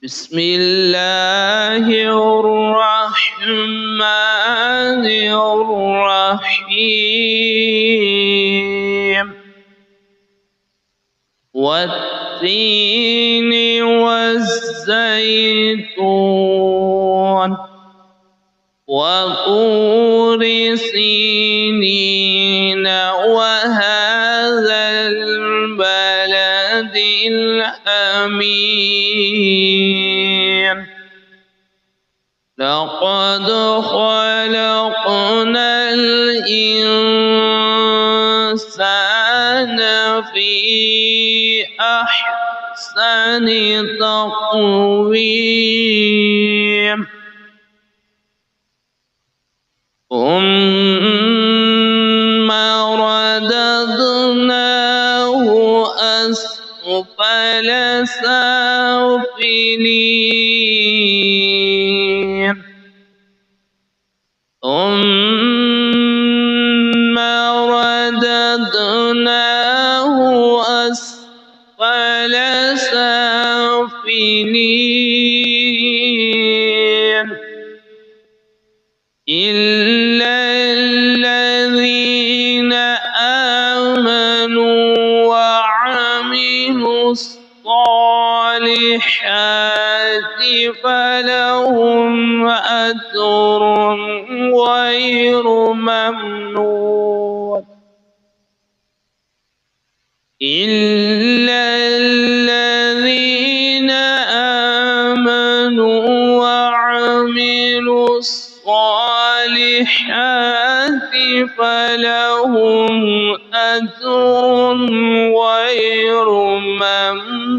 بسم الله الرحمن الرحيم والتين والزيتون وطور سينين وهذا البلد الأمين لقد خلقنا الإنسان في أحسن تقويم ثم رددناه أسفل سافلين ثم رددناه أسفل سافلين إلا الذين آمنوا وعملوا الصالحات فلهم أجر غير ممنون إلا الذين آمنوا وعملوا الصالحات فلهم أجر غير ممنون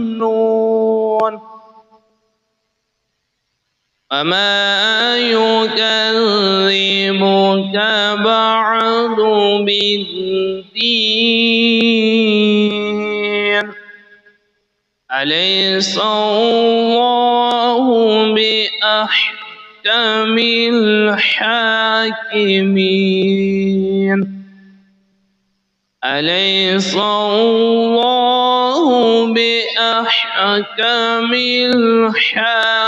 وما يكذبك بعد بالدين أليس الله بأحكم الحاكمين أليس الله بأحكم الحاكمين